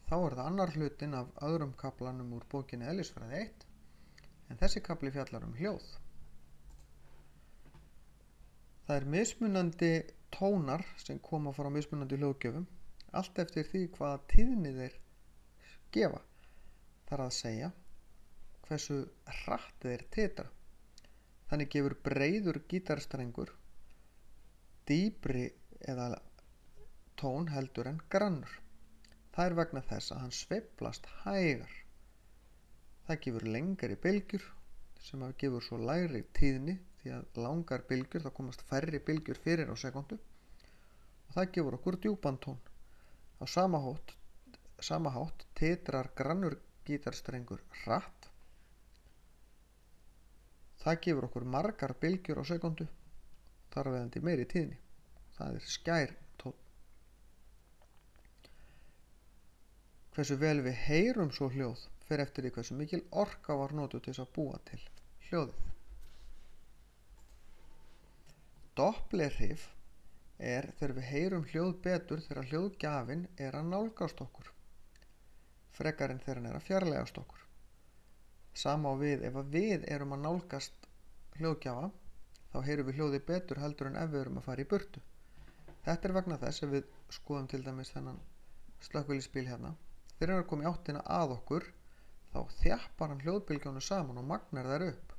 Þá það annar hlutinn af öðrum kaflanum úr bókinni Eðlisfræði 1, en þessi kafli fjallar hljóð. Það mismunandi tónar sem koma frá mismunandi hljóðgjöfum, allt eftir því hvaða tíðni þeir gefa. Það að segja hversu hratt þeir titra. Þannig gefur breiður gítarstrengur dýpri eða tón heldur en grannur. Það vegna þess að hann sveiflast hægar. Það gefur lengri bylgjur sem gefur svo lægri tíðni, því að langar bylgjur, þá komast færri bylgjur fyrir á sekundu, og það gefur okkur djúpan tón. Á sama hátt titrar grannur gítarstrengur hratt. Það gefur okkur margar bylgjur á sekundu, þar af leiðandi meiri tíðni. Það skær tónn. Hversu vel við heyrum svo hljóð fer eftir því hversu mikil orka var notuð til þess að búa til hljóðið. Dopplerhrif þegar við heyrum hljóð betur þegar hljóðgjafinn að nálgast okkur, frekar en þegar hann að fjarlægast okkur. Sama á við ef við erum að nálgast hljóðgjafa, þá heyrum við hljóðið betur heldur en ef við erum að fara í burtu. Þetta vegna þess að við skoðum til dæmis þennan slökkviliðsbíl hérna. Þegar hann komið áttina að okkur, þá þjappar hann hljóðbylgjunum saman og magnar þær upp.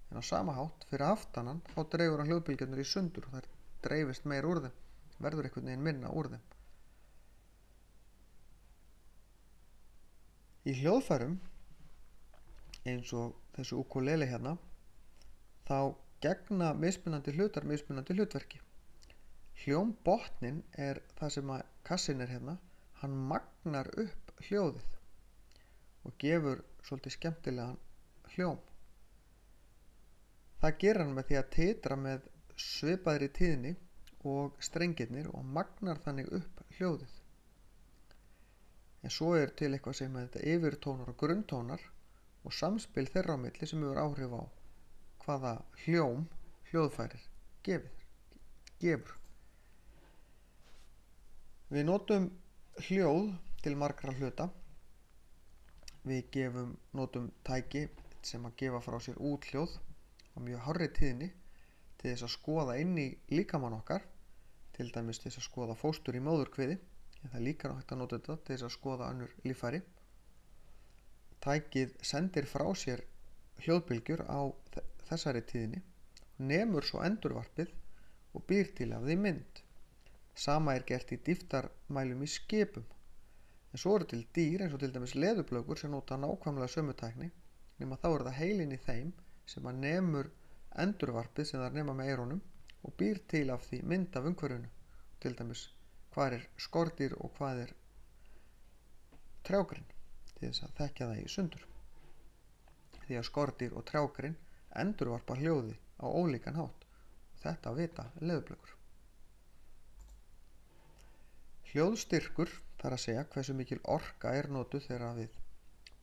En á sama hátt fyrir aftan hann, þá dreifur hann hljóðbylgjurnar í sundur og þær dreifist meir úr þeim, verður einhvern veginn minna úr þeim. Í hljóðfærum eins og þessu ukulele hérna, þá gegna mismunandi hlutar mismunandi hlutverki. Hljómbotninn það sem að kassin hérna, hann magnar upp hljóðið og gefur svolítið skemmtilegan hljóm. Það gerir hann með því að titra með svipaðri tíðni og strengirnir og magnar þannig upp hljóðið. En svo til eitthvað sem þetta yfirtónar og grunntónar og samspil þeirra á milli sem hefur áhrif á hvaða hljóm hljóðfærir gefur. Við notum hljóð til margra hluta. Við notum tæki sem að gefa frá sér úthljóð á mjög hárri tíðni til þess að skoða inn í líkamann okkar, til dæmis til þess að skoða fóstur í móðurkviði, en það líka hægt að nota þetta til þess að skoða önnur líffæri. Tækið sendir frá sér hljóðbylgjur á þessari tíðni, nemur svo endurvarpið og býr til af því mynd. Sama gert í dýptarmælum í skipum. En svo til dýr eins og til dæmis leðurblökur sem nota nákvæmlega sömu tækni, nema þá það heilinn í þeim sem að nemur endurvarpið sem það nema með eyrunum og býr til af því mynd af umhverfinu. Til dæmis hvað skordýr og hvað trjágrein, til þess að þekkja það í sundur. Því að skordýr og trjágrein endurvarpa hljóði á ólíkan hátt. Þetta vita leðurblökur. Hljóðstyrkur, þar að segja hversu mikil orka notuð þegar við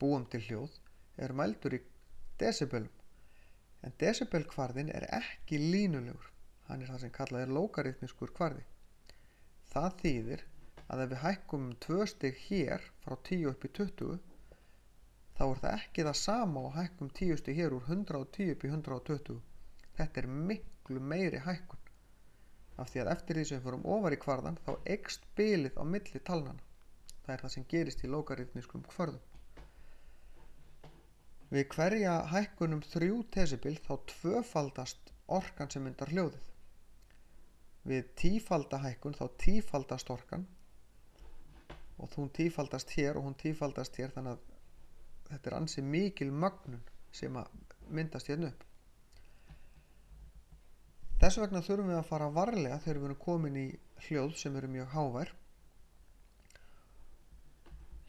búum til hljóð, mældur í desibelum. En desibelkvarðinn ekki línulegur. Hann það sem kallað lógaritmískur kvarði. Það þýðir að ef við hækkum 2 stig hér frá 10 upp í 20, þá það ekki það sama og hækkum 10 stig hér úr 110 upp í 120. Þetta miklu meiri hækkun. Af því að eftir því sem við förum ofar í kvarðan, þá eykst bilið á milli talnanna. Það það sem gerist í lógaritmískum kvarðum. Við hverja hækkunum 3 desibel þá tvöfaldast orkan sem myndar hljóðið. Við tífalda hækkun þá tífaldast orkan og hún tífaldast hér og hún tífaldast hér, þannig að þetta ansi mikil mögnun sem að myndast hérna upp. Þess vegna þurfum við að fara varlega þegar við erum komin í hljóð sem eru mjög hávær.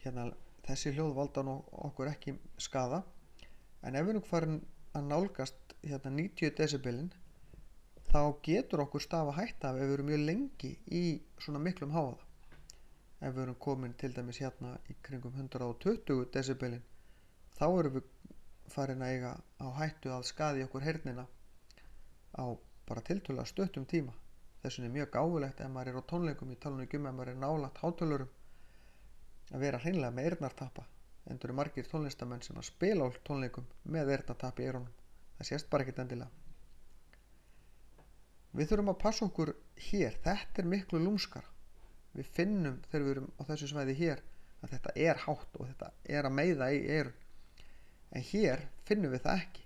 Hérna, þessi hljóð valda okkur ekki skaða, en ef við erum farin að nálgast 90 desibelin, þá getur okkur stafa hætta ef við erum mjög lengi í svona miklum hávaða. Ef við erum komin til dæmis hérna í kringum 120 desibelin, þá erum við farin að eiga á hættu að skaði okkur heyrnina á bara tiltölulega stuttum tíma. Þessu mjög gáfulegt ef maður á tónleikum, í tala nú ekki ef maður nálægt hátölurum, að vera hreinlega með eyrnartappa, en það eru margir tónlistamenn sem að spila á tónleikum með eyrnartappa í eyrunum. Það sést bara ekkert endilega. Við þurfum að passa okkur hér, þetta er miklu lúmskara. Við finnum þegar við erum á þessu svæði hér að þetta er hátt og þetta er að meiða í eyrun. En hér finnum við það ekki,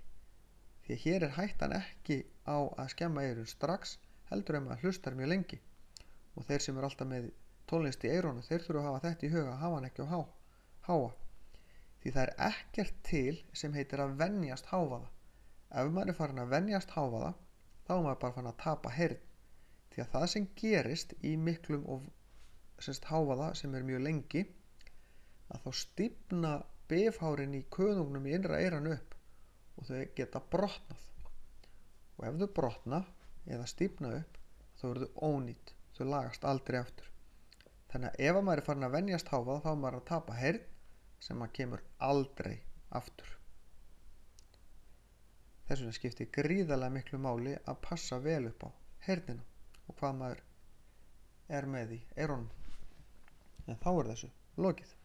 því að hér er hættan ekki á að skemma eyrun strax, heldur maður hlustar mjög lengi. Og þeir sem eru alltaf með tónlist í eyrunum, þeir þurfa að hafa þetta í huga, að hafa hann ekki á háa. Því það er ekkert til sem heitir að venjast hávaða. Ef maður er farin að venjast hávaða, þá er maður bara farin að tapa heyrn. Því að það sem gerist í miklum og hávaða sem er mjög lengi, að þá stífna bifhárin í kuðungnum í innra eyranu upp og þau geta brotnað. Og ef þau brotna eða stífna upp, þá eru þau ónýt, þau lagast aldrei aftur. Þannig að ef maður er farin að venjast hávaða, þá er maður að tapa heyrn sem maður kemur aldrei aftur. Þess vegna skiptir gríðarlega miklu máli að passa vel upp á heyrnina og hvað maður er með í eyrunum. En þá er þessu lokið.